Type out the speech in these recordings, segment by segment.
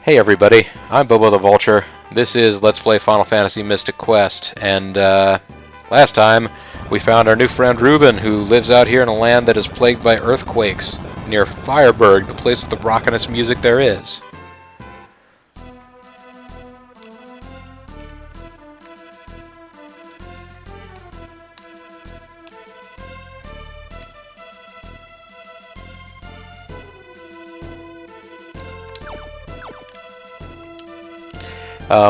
Hey everybody, I'm Bobo the Vulture. This is Let's Play Final Fantasy Mystic Quest, and last time we found our new friend Reuben, who lives out here in a land that is plagued by earthquakes, near Fireburg, the place with the rockinest music there is.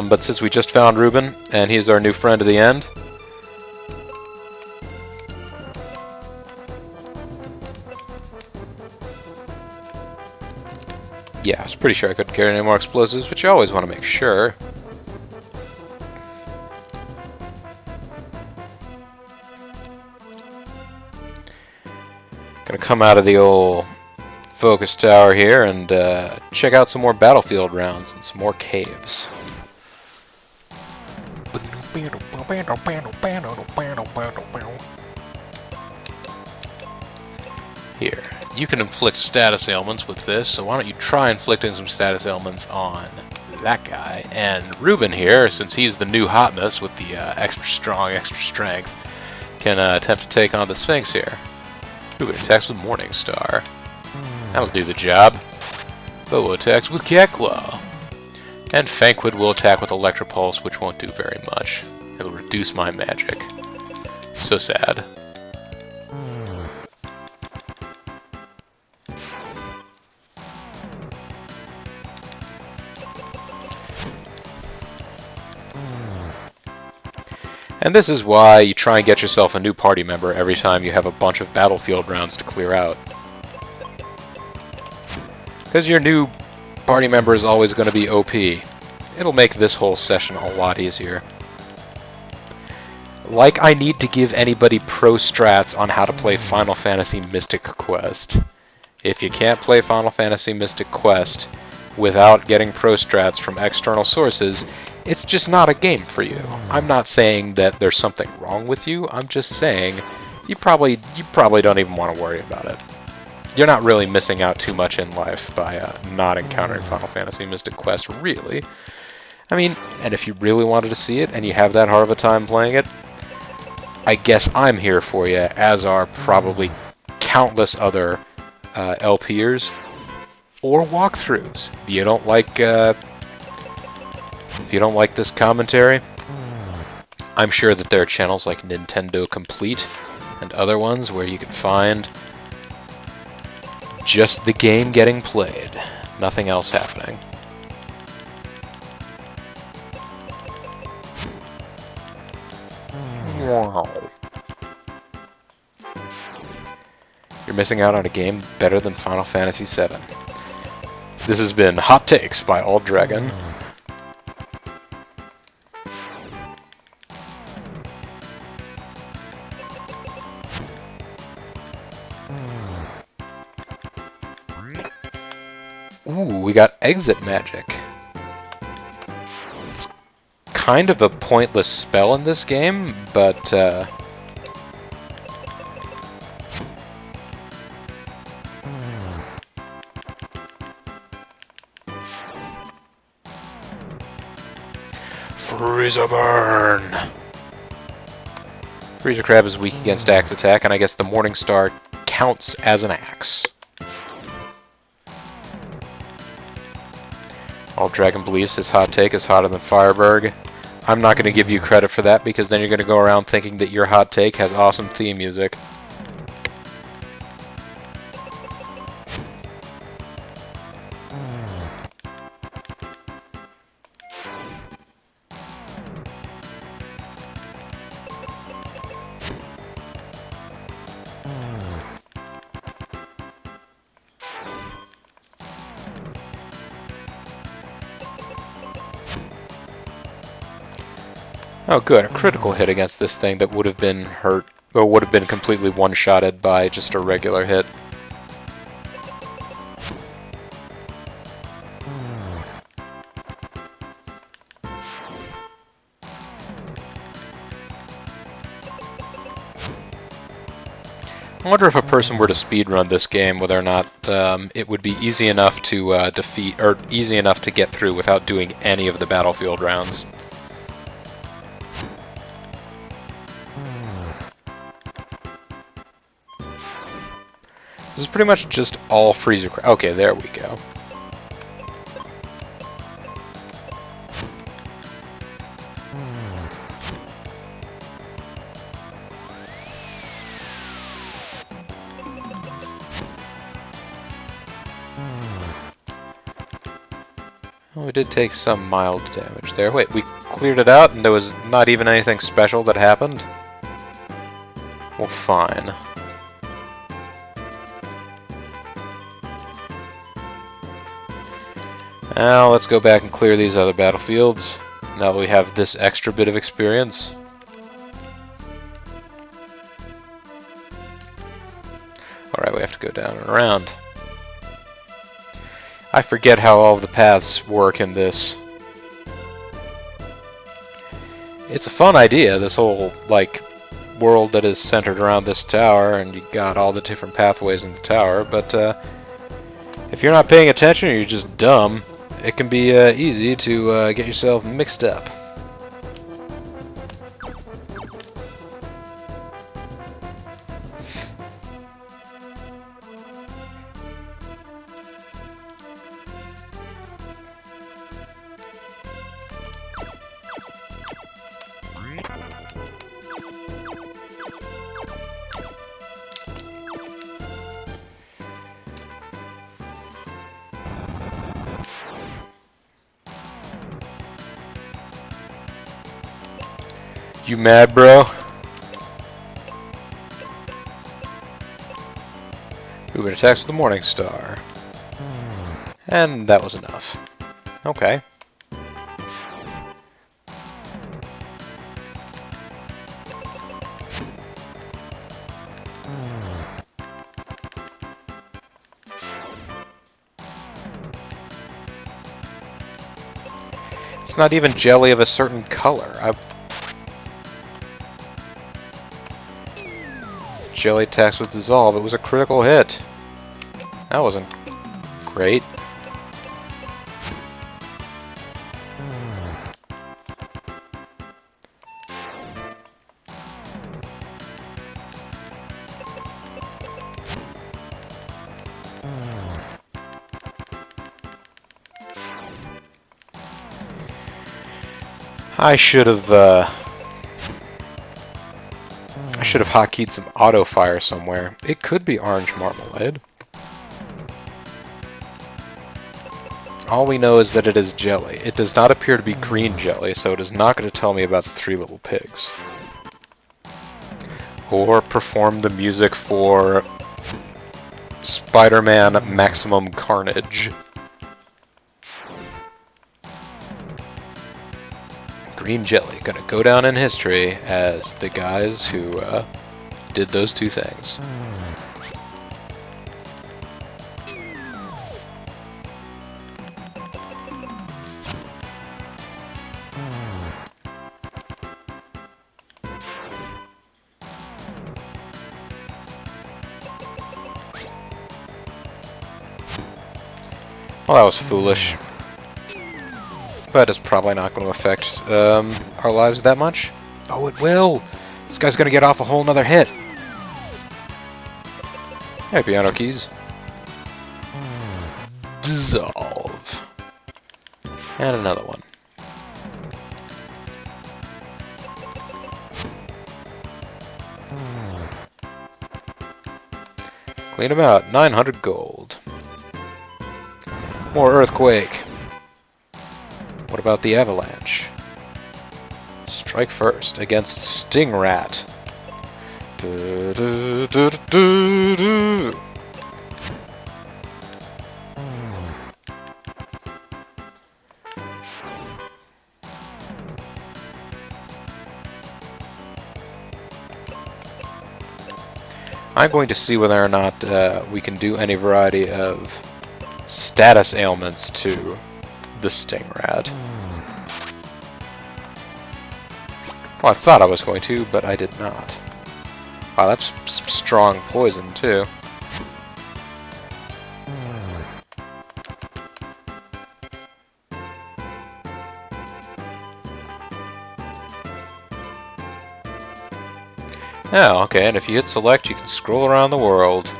But since we just found Reuben, and he's our new friend to the end, yeah, I was pretty sure I couldn't carry any more explosives, but you always want to make sure. Gonna come out of the old focus tower here and check out some more battlefield rounds and some more caves. Here, you can inflict status ailments with this, so why don't you try inflicting some status ailments on that guy. And Reuben here, since he's the new hotness with the extra strong, extra strength, can attempt to take on the Sphinx here. Reuben attacks with Morning Star. That'll do the job. Bobo attacks with Cat Claw. And Fanquid will attack with Electropulse, which won't do very much. It'll reduce my magic. So sad. And this is why you try and get yourself a new party member every time you have a bunch of battlefield rounds to clear out. Because your new party member is always going to be OP. It'll make this whole session a lot easier. Like I need to give anybody pro strats on how to play Final Fantasy Mystic Quest. If you can't play Final Fantasy Mystic Quest without getting pro strats from external sources, it's just not a game for you. I'm not saying that there's something wrong with you, I'm just saying you probably don't even want to worry about it. You're not really missing out too much in life by not encountering Final Fantasy Mystic Quest, really. I mean, and if you really wanted to see it and you have that hard of a time playing it, I guess I'm here for you, as are probably countless other LPers or walkthroughs. If you don't like this commentary, I'm sure that there are channels like Nintendo Complete and other ones where you can find just the game getting played, nothing else happening. Wow. You're missing out on a game better than Final Fantasy VII. This has been Hot Takes by Old Dragon. Ooh, we got exit magic. It's kind of a pointless spell in this game, but Freezer Burn! Freezer Crab is weak against axe attack, and I guess the Morning Star counts as an axe. All Dragon believes his hot take is hotter than Fireburg. I'm not going to give you credit for that, because then you're going to go around thinking that your hot take has awesome theme music. Oh good, a critical hit against this thing that would have been hurt, or would have been completely one-shotted by just a regular hit. I wonder if a person were to speedrun this game, whether or not it would be easy enough to defeat, or easy enough to get through without doing any of the battlefield rounds. This is pretty much just all freezer. Okay, there we go. Well, we did take some mild damage there. Wait, we cleared it out and there was not even anything special that happened? Well, fine. Now let's go back and clear these other battlefields. Now that we have this extra bit of experience. Alright, we have to go down and around. I forget how all of the paths work in this. It's a fun idea, this whole, like, world that is centered around this tower, and you got all the different pathways in the tower, but if you're not paying attention or you're just dumb, it can be easy to get yourself mixed up. You mad, bro? Reuben attacks with the Morning Star. And that was enough. Okay. It's not even jelly of a certain color. Jelly attacks with dissolve. It was a critical hit. That wasn't great. I should have hotkeyed some auto fire somewhere. It could be orange marmalade. All we know is that it is jelly. It does not appear to be green jelly, so it is not going to tell me about the Three Little Pigs. Or perform the music for Spider-Man Maximum Carnage. Green jelly, gonna go down in history as the guys who did those two things. Well, that was foolish. But it's probably not going to affect our lives that much. Oh, it will! This guy's going to get off a whole nother hit. Hey, piano keys. Dissolve. And another one. Clean him out. 900 gold. More earthquake. What about the avalanche? Strike first against Stingrat. I'm going to see whether or not we can do any variety of status ailments to the Stingrat. Well, I thought I was going to, but I did not. Wow, that's some strong poison, too. Oh, okay, and if you hit select, you can scroll around the world.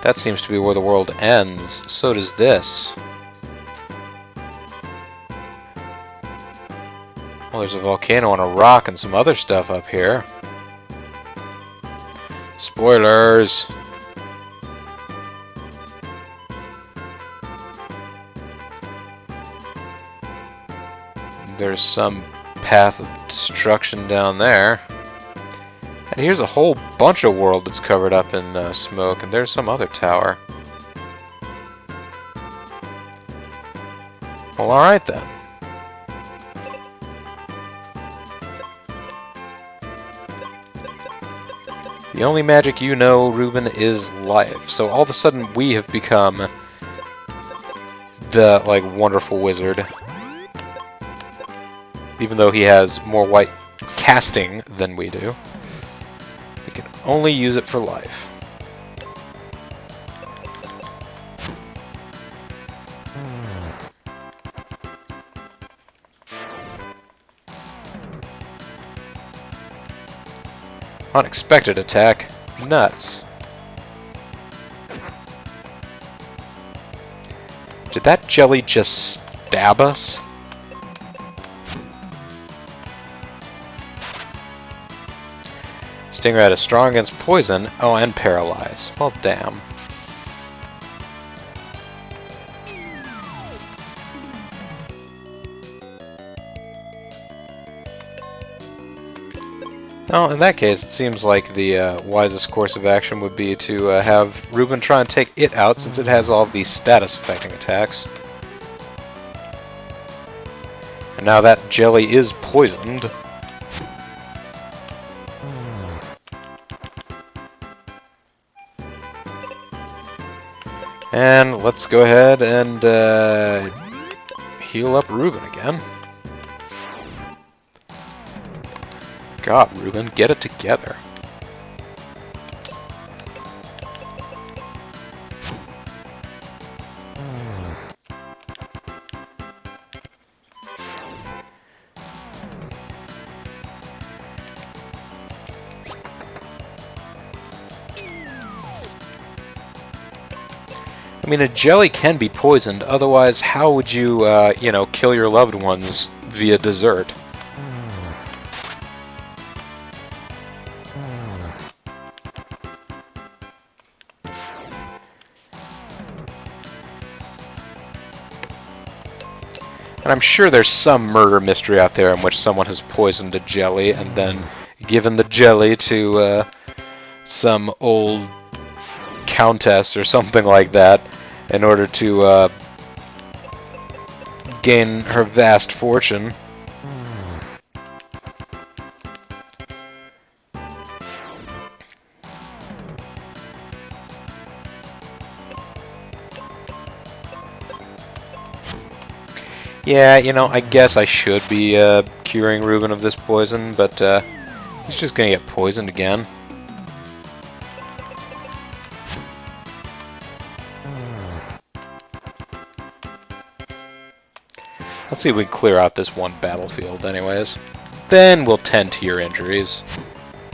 That seems to be where the world ends. So does this. Well, there's a volcano on a rock and some other stuff up here. Spoilers! There's some path of destruction down there. And here's a whole bunch of world that's covered up in smoke, and there's some other tower. Well, alright then. The only magic you know, Reuben, is life. So all of a sudden we have become the, like, wonderful wizard. Even though he has more white casting than we do. We can only use it for life. Unexpected attack. Nuts. Did that jelly just stab us? Stingray is strong against poison. Oh, and paralyze. Well, damn. Well, in that case, it seems like the wisest course of action would be to have Reuben try and take it out, since it has all of these status-affecting attacks. And now that jelly is poisoned. And let's go ahead and heal up Reuben again. God, Reuben, get it together. I mean, a jelly can be poisoned, otherwise how would you, you know, kill your loved ones via dessert? And I'm sure there's some murder mystery out there in which someone has poisoned a jelly and then given the jelly to some old countess or something like that in order to gain her vast fortune. Yeah, you know, I guess I should be curing Reuben of this poison, but he's just gonna get poisoned again. Let's see if we can clear out this one battlefield anyways. Then we'll tend to your injuries.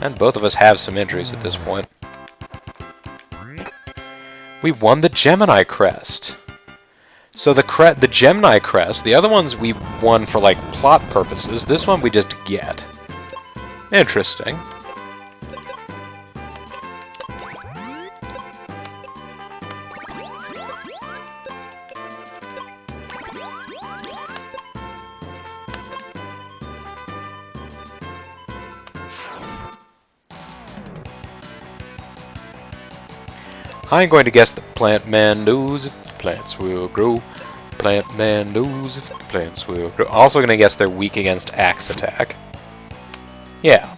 And both of us have some injuries at this point. We won the Gemini Crest! So the Gemini Crest, the other ones we won for, like, plot purposes. This one we just get. Interesting. I'm going to guess that Plant Man knows if plants will grow. Plant Man knows if plants will grow. Also going to guess they're weak against Axe Attack. Yeah.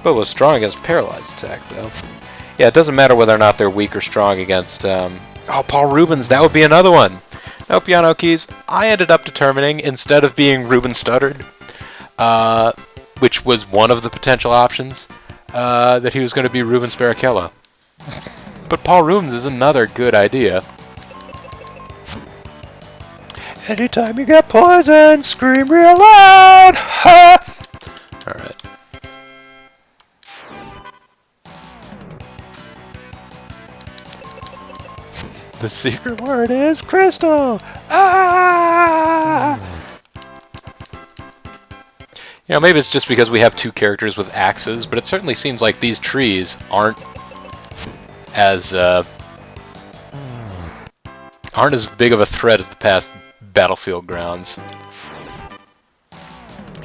But was strong against Paralyzed Attack, though. Yeah, it doesn't matter whether or not they're weak or strong against... Oh, Paul Rubens, that would be another one! No piano keys. I ended up determining, instead of being Reuben Stuttered, which was one of the potential options, that he was going to be Reuben Sparachello. But Paul Rubens is another good idea. Anytime you get poisoned, scream real loud! Ha! Alright. The secret word is crystal! Ah! You know, maybe it's just because we have two characters with axes, but it certainly seems like these trees aren't as big of a threat as the past battlefield grounds.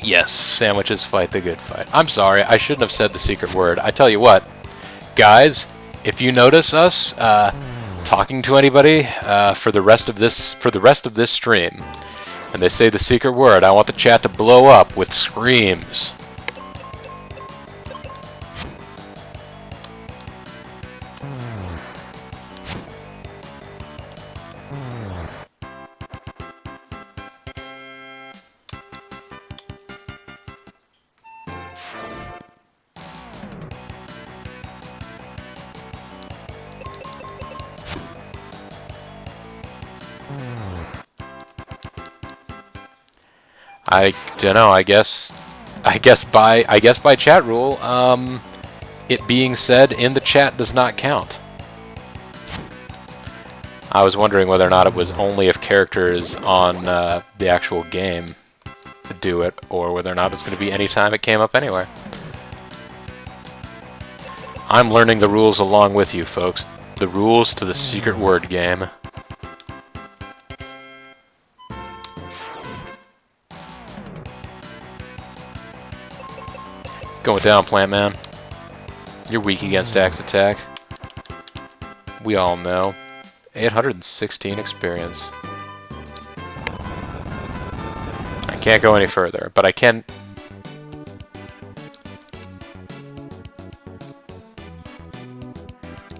Yes, sandwiches fight the good fight. I'm sorry, I shouldn't have said the secret word. I tell you what, guys, if you notice us talking to anybody for the rest of this stream, and they say the secret word, I want the chat to blow up with screams. I don't know. I guess by chat rule, it being said in the chat does not count. I was wondering whether or not it was only if characters on the actual game do it, or whether or not it's going to be any time it came up anywhere. I'm learning the rules along with you, folks. The rules to the secret word game. Going down, Plant Man. You're weak against axe attack. We all know. 816 experience. I can't go any further, but I can...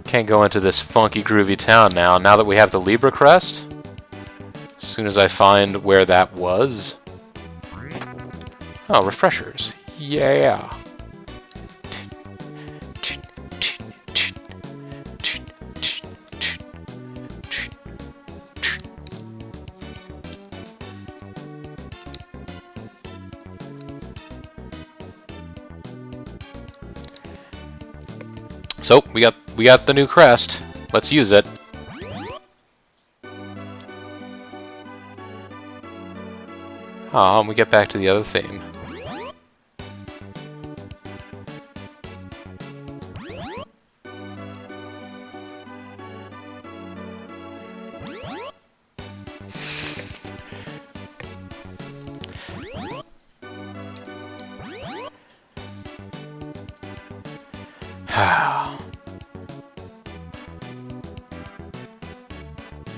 Can't go into this funky, groovy town now that we have the Libra crest. As soon as I find where that was. Oh, refreshers. Yeah. So, we got the new crest. Let's use it. Ah, and we get back to the other theme.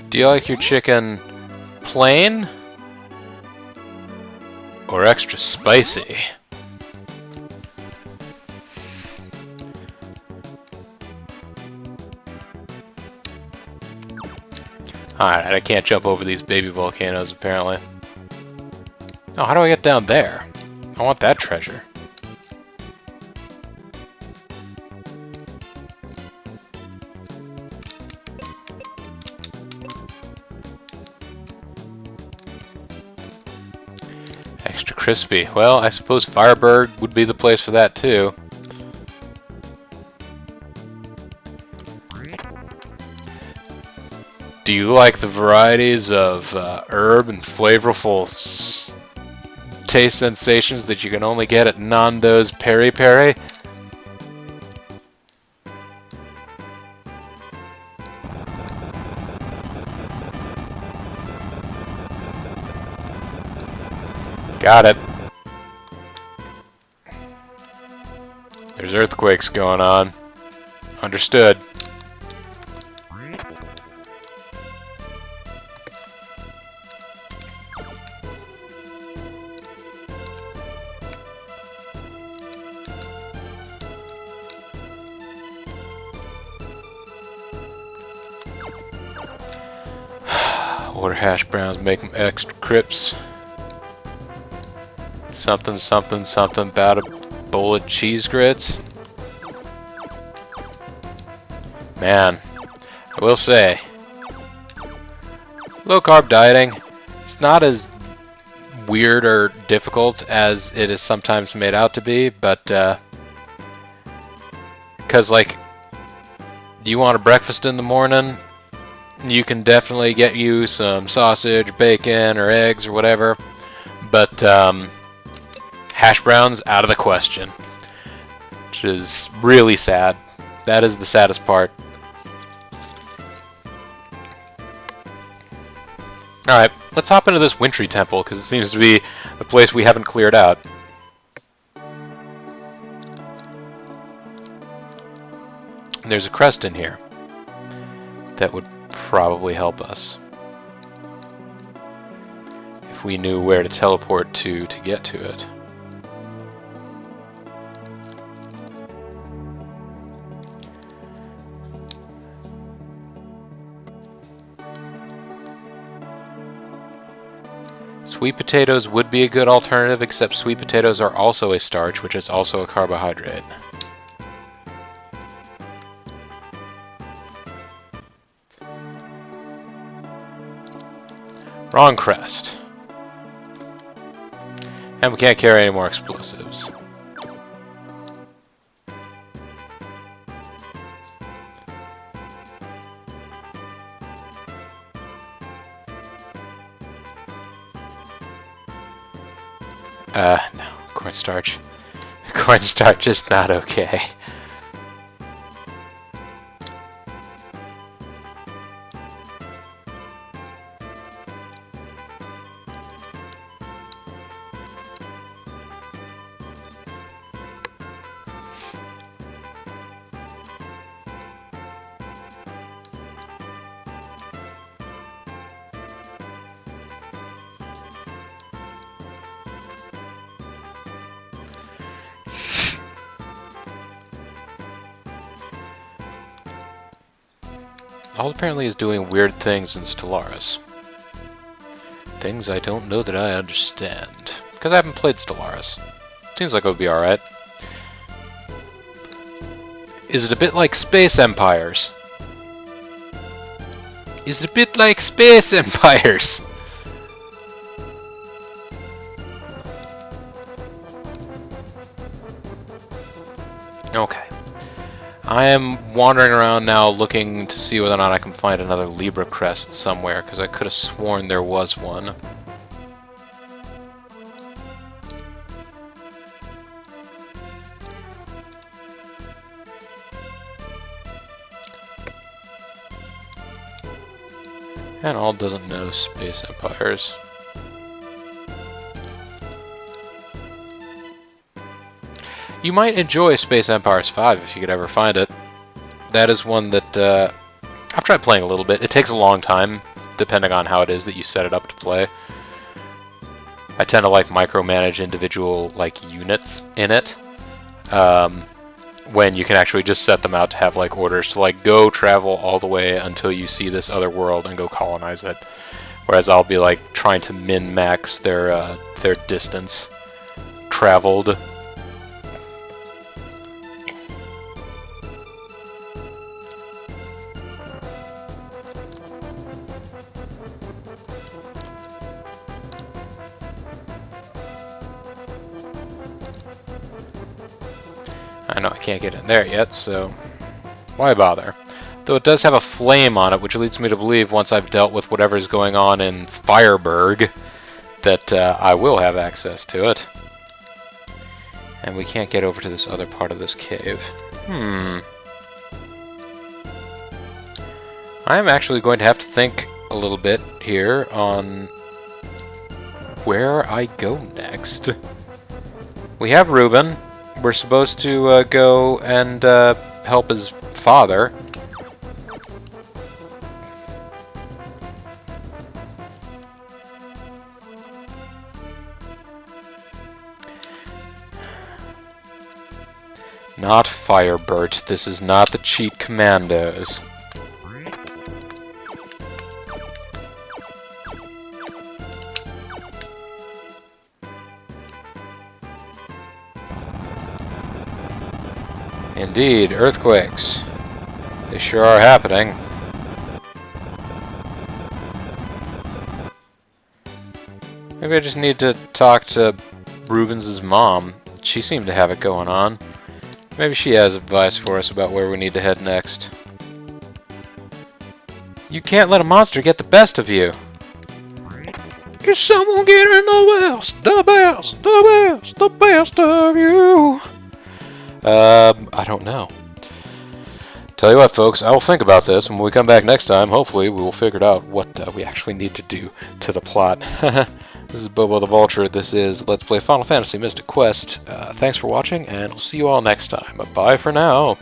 Do you like your chicken plain or extra spicy? Alright, I can't jump over these baby volcanoes apparently. Oh, how do I get down there? I want that treasure. Extra crispy. Well, I suppose Fireberg would be the place for that too. Do you like the varieties of herb and flavorful taste sensations that you can only get at Nando's Peri Peri? Got it. There's earthquakes going on. Understood. Order hash browns, make them extra crisp. Something, something, something about a bowl of cheese grits. Man, I will say, low-carb dieting, it's not as weird or difficult as it is sometimes made out to be, but, because, like, you want a breakfast in the morning, you can definitely get you some sausage, bacon, or eggs, or whatever, but, hash browns, out of the question, which is really sad. That is the saddest part. Alright, let's hop into this wintry temple, because it seems to be the place we haven't cleared out. There's a crest in here that would probably help us if we knew where to teleport to get to it. Sweet potatoes would be a good alternative, except sweet potatoes are also a starch, which is also a carbohydrate. Wrong crest. And we can't carry any more explosives. No, cornstarch. Cornstarch is not okay. All apparently is doing weird things in Stellaris. Things I don't know that I understand. Because I haven't played Stellaris. Seems like it would be alright. Is it a bit like Space Empires? Is it a bit like Space Empires? Okay. I am wandering around now looking to see whether or not I can find another Libra crest somewhere, because I could have sworn there was one. And all doesn't know Space Empires. You might enjoy Space Empires 5 if you could ever find it. That is one that I've tried playing a little bit. It takes a long time, depending on how it is that you set it up to play. I tend to like micromanage individual units in it, when you can actually just set them out to have orders to go travel all the way until you see this other world and go colonize it. Whereas I'll be trying to min-max their distance traveled. I know I can't get in there yet, so why bother? Though it does have a flame on it, which leads me to believe once I've dealt with whatever's going on in Fireburg, that I will have access to it. And we can't get over to this other part of this cave. I'm actually going to have to think a little bit here on where I go next. We have Reuben. We're supposed to go and help his father. Not Firebert. This is not the cheat commandos. Indeed, earthquakes. They sure are happening. Maybe I just need to talk to Rubens' mom. She seemed to have it going on. Maybe she has advice for us about where we need to head next. You can't let a monster get the best of you. Is someone getting the best of you? I don't know. Tell you what, folks, I will think about this, and when we come back next time, hopefully we will figure out what we actually need to do to the plot. This is Bobo the Vulture. This is Let's Play Final Fantasy Mystic Quest. Thanks for watching, and I'll see you all next time. Bye for now.